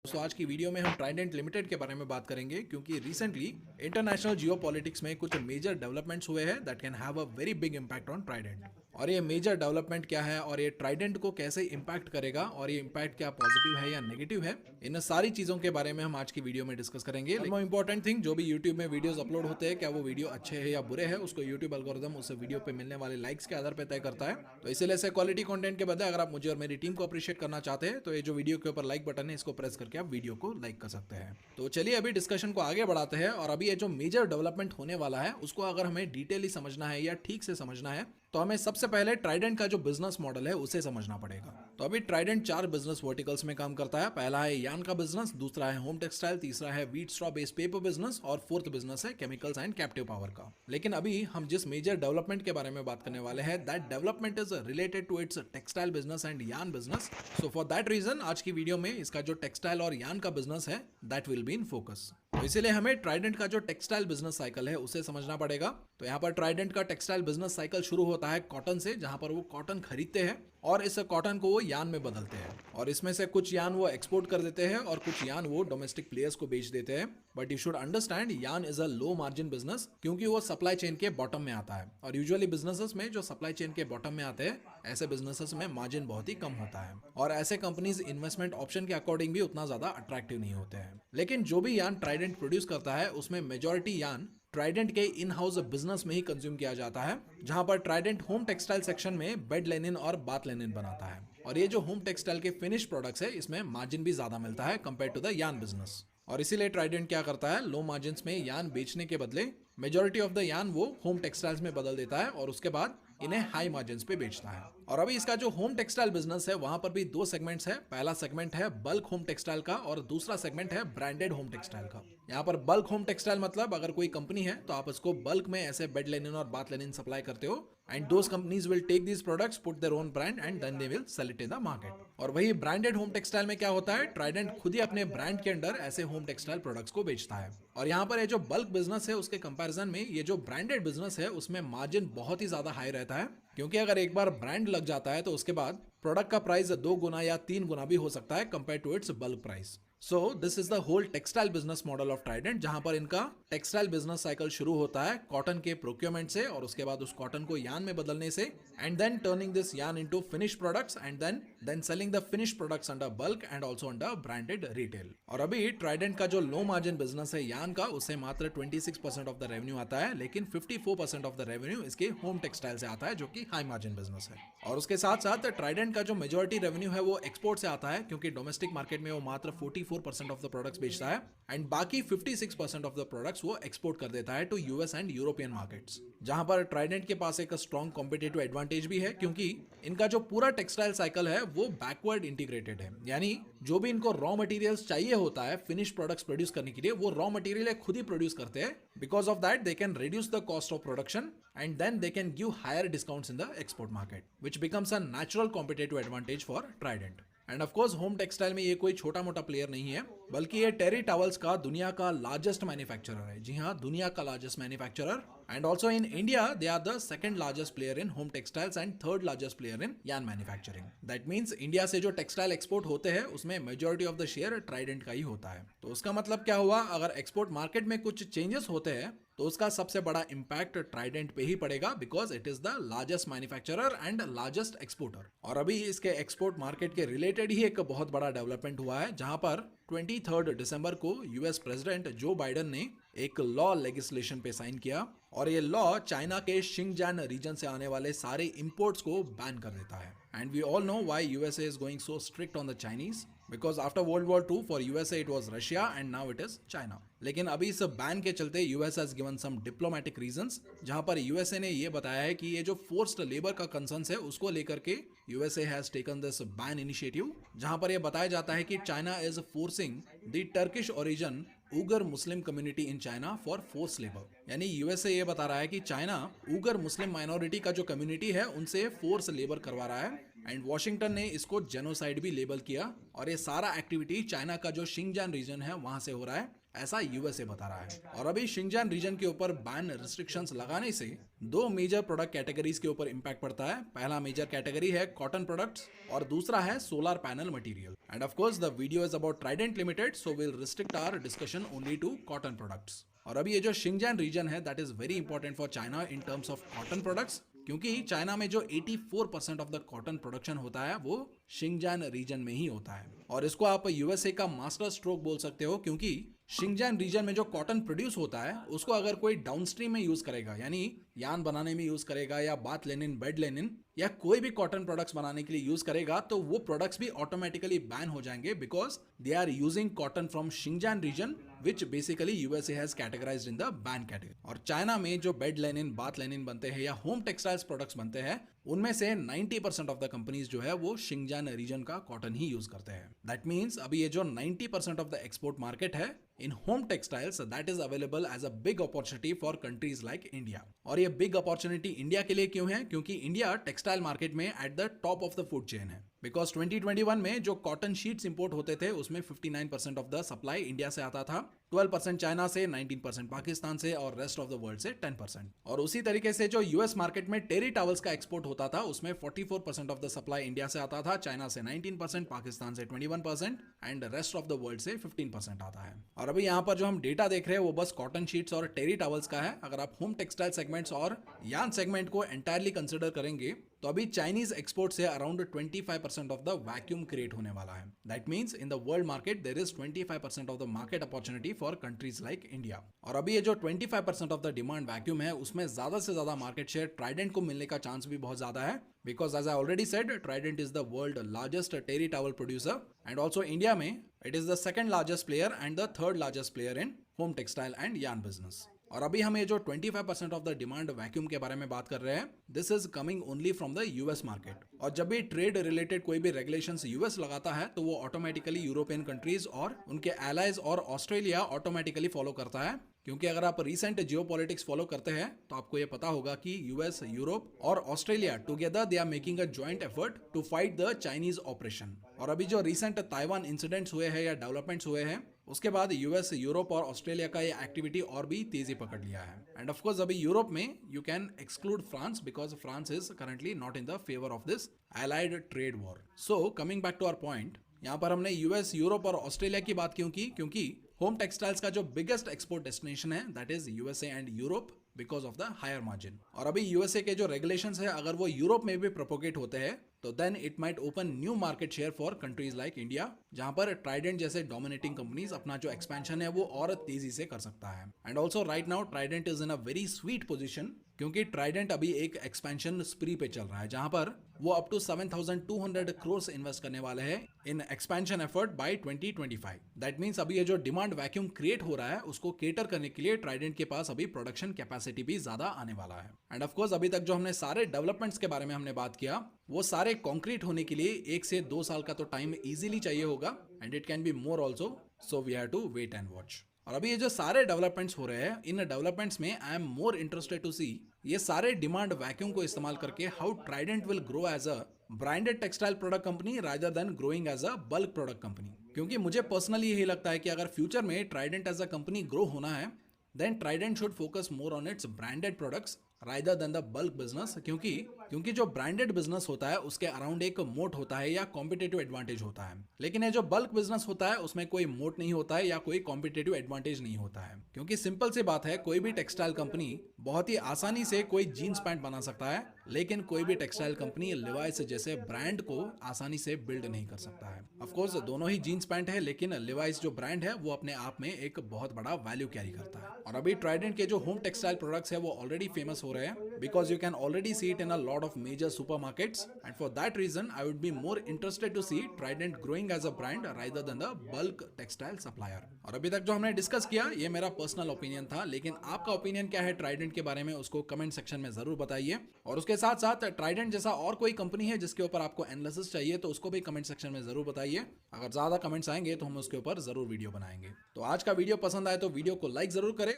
दोस्तों आज की वीडियो में हम ट्राइडेंट लिमिटेड के बारे में बात करेंगे क्योंकि रिसेंटली इंटरनेशनल जियोपॉलिटिक्स में कुछ मेजर डेवलपमेंट्स हुए हैं that can have a very big impact on Trident. और ये मेजर डेवलपमेंट क्या है और ये ट्राइडेंट को कैसे इम्पैक्ट करेगा और ये इम्पैक्ट क्या पॉजिटिव है या नेगेटिव है, इन सारी चीजों के बारे में हम आज की वीडियो में डिस्कस करेंगे। लेकिन इंपॉर्टेंट थिंग, जो भी यूट्यूब में वीडियोस अपलोड होते हैं क्या वो वीडियो अच्छे है या बुरे हैं, उसको यूट्यूब एल्गोरिथम उस वीडियो पे मिलने वाले लाइक्स के आधार पर तय करता है। तो इसीलिए से क्वालिटी कंटेंट के बदले अगर आप मुझे और मेरी टीम को अप्रिशिएट करना चाहते हैं तो ये जो वीडियो के ऊपर लाइक बटन है इसको प्रेस करके आप वीडियो को लाइक कर सकते हैं। तो चलिए अभी डिस्कशन को आगे बढ़ाते हैं और अभी ये जो मेजर डेवलपमेंट होने वाला है उसको अगर हमें डिटेयली समझना है या ठीक से समझना है तो हमें सबसे पहले ट्राइडेंट का जो बिजनेस मॉडल है उसे समझना पड़ेगा। तो अभी ट्राइडेंट 4 बिजनेस वर्टिकल्स में काम करता है। पहला है यान का बिजनेस, दूसरा है होम टेक्सटाइल, तीसरा है wheat straw based paper business और फोर्थ बिजनेस है केमिकल्स एंड कैप्टिव पावर का। लेकिन अभी हम जिस मेजर डेवलपमेंट के बारे में बात करने वाले हैं that development is related to its textile business and yarn business. So for that reason आज की वीडियो में इसका जो टेक्सटाइल और यान का बिजनेस है that will be in focus. तो इसीलिए हमें ट्राइडेंट का जो टेक्सटाइल बिजनेस साइकिल है उसे समझना पड़ेगा। तो यहाँ पर ट्राइडेंट का टेक्सटाइल बिजनेस साइकिल शुरू होता है कॉटन से, जहां पर वो कॉटन खरीदते हैं और इस कॉटन को वो यान में बदलते हैं और इसमें से कुछ यान वो एक्सपोर्ट कर देते हैं और कुछ यान वो डोमेस्टिक प्लेयर्स को बेच देते हैं। बट यू शुड अंडरस्टैंड यान is a low margin business क्योंकि वो सप्लाई चेन के बॉटम में आता है और यूजुअली बिजनेसेस में जो सप्लाई चेन के बॉटम में आते हैं ऐसे बिजनेसेस में मार्जिन बहुत ही कम होता है और ऐसे कंपनीज इन्वेस्टमेंट ऑप्शन के अकॉर्डिंग भी उतना ज्यादा अट्रैक्टिव नहीं होते हैं। लेकिन जो भी यान ट्राइडेंट प्रोड्यूस करता है उसमें मेजॉरिटी यान ट्राइडेंट के इन हाउस बिजनेस में ही कंज्यूम किया जाता है, जहां पर ट्राइडेंट होम टेक्सटाइल सेक्शन में बेड लेनिन और बाथ लेनिन बनाता है। और ये जो होम टेक्सटाइल के फिनिश प्रोडक्ट्स है इसमें मार्जिन भी ज्यादा मिलता है कंपेयर टू द यान बिजनेस। और इसीलिए ट्राइडेंट क्या करता है, लो मार्जिन में यान बेचने के बदले मेजॉरिटी ऑफ द यान वो होम टेक्सटाइल्स में बदल देता है और उसके बाद इन्हें हाई मार्जिन पे बेचता है। और अभी इसका जो होम टेक्सटाइल बिजनेस है वहां पर भी 2 सेगमेंट्स है। पहला सेगमेंट है बल्क होम टेक्सटाइल का और दूसरा सेगमेंट है ब्रांडेड होम टेक्सटाइल का। यहाँ पर बल्क होम टेक्सटाइल मतलब अगर कोई कंपनी है तो आप उसको बल्क में ऐसे बेड लेनिन और बाथ लेनिन सप्लाई करते हो and those companies will take these products, put their own brand and then they will sell it in the market. और वही ब्रांडेड होम टेक्सटाइल में क्या होता है, ट्राइडेंट खुद ही अपने ब्रांड के अंडर ऐसे होम टेक्सटाइल प्रोडक्ट्स को बेचता है। और यहाँ पर ये जो बल्क बिजनेस है उसके कंपैरिजन में ये जो ब्रांडेड बिजनेस है उसमें मार्जिन बहुत ही ज्यादा हाई रहता है क्योंकि अगर एक बार ब्रांड लग जाता है तो उसके बाद प्रोडक्ट का प्राइस 2 गुना या 3 गुना भी हो सकता है compare to its bulk price. So this is the whole textile business model of Trident, जहां पर इनका टेक्सटाइल बिजनेस साइकिल शुरू होता है कॉटन के प्रोक्योरमेंट से और उसके बाद उस कॉटन को यान में बदलने से and then turning this yarn into finish products and then selling the finish products under bulk and also under branded retail. और अभी ट्राइडेंट का जो लो मार्जिन बिजनेस है यान का, उससे मात्र 26% ऑफ द रेवेन्यू आता है, लेकिन 54% ऑफ द रेवेन्यू इसके होम टेक्सटाइल से आता है जो कि हाई मार्जिन बिजनेस है। और उसके साथ साथ ट्राइडेंट का जो मेजॉरिटी रेवेन्यू है वो एक्सपोर्ट से आता है क्योंकि डोमेस्टिक मार्केट में वो मात्र 44% ऑफ द प्रोडक्ट्स बेचता है एंड बाकी 56% ऑफ द प्रोडक्ट्स वो एक्सपोर्ट कर देता है to US and European markets, जहां पर ट्राइडेंट के पास एक स्ट्रॉन्ग कॉम्पिटिटिव एडवांटेज भी है क्योंकि इनका जो पूरा टेक्सटाइल साइकिल है वो बैकवर्ड इंटीग्रेटेड है। यानी जो भी इनको रॉ मटेरियल्स चाहिए होता है फिनिश प्रोडक्ट्स प्रोड्यूस करने के लिए वो रॉ मटेरियल खुद ही प्रोड्यूस करते हैं। Because of that they can reduce the cost of production and then they can give higher discounts in the export market which becomes a natural competitive advantage for Trident. And of course home textile में ये कोई छोटा मोटा player नहीं है बल्कि ये टेरी towels का दुनिया का लार्जेस्ट मैन्युफैक्चरर है। जी हाँ, दुनिया का largest manufacturer and also in India they are the second largest player in home textiles and third largest player in yarn manufacturing. That means India से जो टेक्सटाइल एक्सपोर्ट होते हैं उसमें majority of the share Trident का ही होता है। तो उसका मतलब क्या हुआ, अगर एक्सपोर्ट मार्केट में कुछ चेंजेस होते हैं तो उसका सबसे बड़ा इंपैक्ट ट्राइडेंट पे ही पड़ेगा because it is the largest manufacturer and largest exporter. और अभी इसके एक्सपोर्ट मार्केट के रिलेटेड ही एक बहुत बड़ा डेवलपमेंट हुआ है जहां पर 23 दिसंबर को यूएस प्रेसिडेंट जो बाइडेन ने एक लॉ लेजिस्लेशन पे साइन किया और ये लॉ चाइना के शिंगजान रीजन से आने वाले सारे इंपोर्ट्स को बैन कर देता है। And we all know why USA is going so strict on the Chinese, because after world war 2 for USA it was Russia and now it is China. लेकिन अभी इस बैन के चलते US has given some diplomatic reasons, जहां पर USA ने ये बताया है कि ये जो फोर्स्ड लेबर का कंसर्न्स है उसको लेकर के USA has taken this ban initiative, जहां पर यह बताया जाता है कि China is forcing the Turkish origin Uyghur Muslim community in China for force labour. यानी यूएसए ये बता रहा है कि चाइना उगर मुस्लिम माइनॉरिटी का जो कम्युनिटी है उनसे फोर्स लेबर करवा रहा है एंड वॉशिंगटन ने इसको जेनोसाइड भी लेबल किया। और ये सारा एक्टिविटी चाइना का जो शिंगजान रीजन है वहां से हो रहा है ऐसा यूएसए बता रहा है। और अभी शिंगजान रीजन के ऊपर बैन रिस्ट्रिक्शंस लगाने से दो मेजर प्रोडक्ट कैटेगरीज के ऊपर इंपैक्ट पड़ता है। पहला मेजर कैटेगरी है कॉटन प्रोडक्ट्स और दूसरा है solar panel material. And of course the video is about Trident limited, so will restrict our discussion only to cotton products. और अभी ये जो शिंगजान रीजन है that is very important for China in terms of cotton products, क्योंकि China में जो 84% of the cotton production होता है वो शिंगजान रीजन में ही होता है। और इसको आप यूएसए का मास्टर स्ट्रोक बोल सकते हो, क्योंकि शिंगजान रीजन में जो कॉटन प्रोड्यूस होता है उसको अगर कोई डाउनस्ट्रीम में यूज करेगा, यानी यान बनाने में यूज करेगा या बाथ लेनिन, बेड लेनिन या कोई भी कॉटन प्रोडक्ट्स बनाने के लिए यूज करेगा, तो वो प्रोडक्ट्स भी ऑटोमेटिकली बैन हो जाएंगे because they are using cotton from Xinjiang region which basically USA has categorized in the ban category. और चाइना में जो बेड लेनिन, बाथ लेनिन बनते हैं या होम टेक्सटाइल्स प्रोडक्ट्स बनते हैं, उनमें से 90% ऑफ द कंपनीज जो है वो शिंगजान रीजन का कॉटन ही यूज करते हैं। दैट मीन्स अभी ये जो 90% ऑफ द एक्सपोर्ट मार्केट है in home textiles, that is available as a big opportunity for countries like India. और ये बिग अपॉर्चुनिटी इंडिया के लिए क्यों है? क्योंकि इंडिया टेक्सटाइल मार्केट में at the top of the food chain है। बिकॉज 2021 में जो कॉटन शीट्स इंपोर्ट होते थे उसमें 59% ऑफ द सप्लाई इंडिया से आता था, 12% चाइना से, 19% पाकिस्तान से और रेस्ट ऑफ द वर्ल्ड से 10%। और उसी तरीके से जो यूएस मार्केट में टेरी टॉवल्स का एक्सपोर्ट होता था उसमें 44% ऑफ द सप्लाई इंडिया से आता था, चाइना से 19%, पाकिस्तान से 21% and rest of the world से 15% आता है। और अभी यहाँ पर जो हम डेटा देख रहे हैं वो बस कॉटन शीट्स और टेरी टॉवल्स का है। अगर आप होम टेक्सटाइल सेगमेंट्स और यार्न सेगमेंट को एंटायरली कंसिडर करेंगे तो अभी चाइनीज एक्सपोर्ट से around 25% of the vacuum create होने वाला है। That means in the world market there is 25% of the market opportunity for countries like India. और अभी ये जो 25% ऑफ द डिमांड वैक्यूम है उसमें ज्यादा से ज्यादा मार्केट शेयर ट्राइडेंट को मिलने का चांस भी बहुत ज्यादा है, because as I already said Trident is the world largest terry towel producer and also India में it is the second largest player and the third largest player in home textile and yarn business. और अभी हम ये जो 25% of the demand vacuum के बारे में बात कर रहे हैं, this is coming only from the US market. और जब भी ट्रेड रिलेटेड कोई भी रेगुलेशंस यूएस लगाता है तो वो ऑटोमेटिकली यूरोपियन कंट्रीज और उनके एलाइज और ऑस्ट्रेलिया ऑटोमेटिकली फॉलो करता है, क्योंकि अगर आप रिसेंट जियोपॉलिटिक्स फॉलो करते हैं तो आपको ये पता होगा कि यूएस, यूरोप और Australia together they are making a joint effort to fight the Chinese operation. और अभी जो रिसेंट ताइवान इंसिडेंट्स हुए हैं या डेवलपमेंट्स हुए हैं उसके बाद यूएस, यूरोप और ऑस्ट्रेलिया का ये एक्टिविटी और भी तेजी पकड़ लिया है। एंड ऑफ कोर्स अभी यूरोप में you can exclude France because France is currently not in the favour of this allied trade war. So coming back to our point, यहाँ पर हमने यूएस, यूरोप और ऑस्ट्रेलिया की बात क्यों की? क्योंकि होम टेक्सटाइल्स का जो बिगेस्ट एक्सपोर्ट डेस्टिनेशन है that is USA and Europe because of the higher margin. और अभी यूएसए के जो रेगुलेशंस है अगर वो यूरोप में भी प्रोपोगेट होते हैं तो then it might open new market share for countries like India, जहां पर ट्राइडेंट जैसे डोमिनेटिंग कंपनीज अपना जो एक्सपेंशन है वो और तेजी से कर सकता है। And also right now Trident is in a very sweet position, क्योंकि ट्राइडेंट अभी एक एक्सपेंशन स्प्री पे चल रहा है जहां पर वो अप टू 7,200 करोड़ इन्वेस्ट करने वाले हैं in expansion effort bye 2025। That means अभी ये जो डिमांड वैक्यूम क्रिएट हो रहा है उसको केटर करने के लिए ट्राइडेंट के पास अभी प्रोडक्शन कैपेसिटी भी ज्यादा आने वाला है। एंड ऑफ कोर्स अभी तक जो हमने सारे डेवलपमेंट्स के बारे में हमने बात किया वो सारे कॉन्क्रीट होने के लिए 1 से 2 साल का तो टाइम इजीली चाहिए होगा and it can be more also, so we have to wait and watch. और अभी ये जो सारे डेवलपमेंट्स हो रहे हैं इन डेवलपमेंट्स में I am more interested to see ये सारे डिमांड वैक्यूम को इस्तेमाल करके how Trident will grow as a branded textile product company rather than growing as a bulk product company. क्योंकि मुझे पर्सनली यही लगता है कि अगर फ्यूचर में Trident as a company grow होना है then Trident should focus more on its branded products rather than the bulk business, क्योंकि जो ब्रांडेड बिजनेस होता है उसके अराउंड एक मोट होता है या कॉम्पिटेटिव एडवांटेज होता है, लेकिन ये जो बल्क बिजनेस होता है उसमें कोई मोट नहीं होता है या कोई कॉम्पिटेटिव एडवांटेज नहीं होता है। क्योंकि सिंपल सी बात है, कोई भी टेक्सटाइल कंपनी बहुत ही आसानी से कोई जीन्स पैंट बना सकता है, लेकिन कोई भी टेक्सटाइल कंपनी लिवाइस जैसे ब्रांड को आसानी से बिल्ड नहीं कर सकता है। ऑफ कोर्स दोनों ही जीन्स पैंट है, लेकिन लिवाइस जो ब्रांड है वो अपने आप में एक बहुत बड़ा वैल्यू कैरी करता है। और अभी ट्राइडेंट के जो होम टेक्सटाइल प्रोडक्ट्स है वो ऑलरेडी फेमस हो रहे हैं because you can already see it in a lot of major supermarkets and for that reason I would be more interested to see Trident growing as a brand rather than the bulk textile supplier. और अभी तक जो हमने discuss किया ये मेरा personal opinion था, लेकिन आपका ओपिनियन क्या है ट्राइडेंट के बारे में उसको कमेंट सेक्शन में जरूर बताइए। और उसके साथ साथ ट्राइडेंट जैसा और कोई कंपनी है जिसके ऊपर आपको एनालिसिस चाहिए तो उसको भी कमेंट सेक्शन में जरूर बताइए। अगर ज्यादा कमेंट्स आएंगे तो हम उसके ऊपर जरूर वीडियो बनाएंगे। तो आज का वीडियो पसंद आए तो वीडियो को लाइक जरूर करें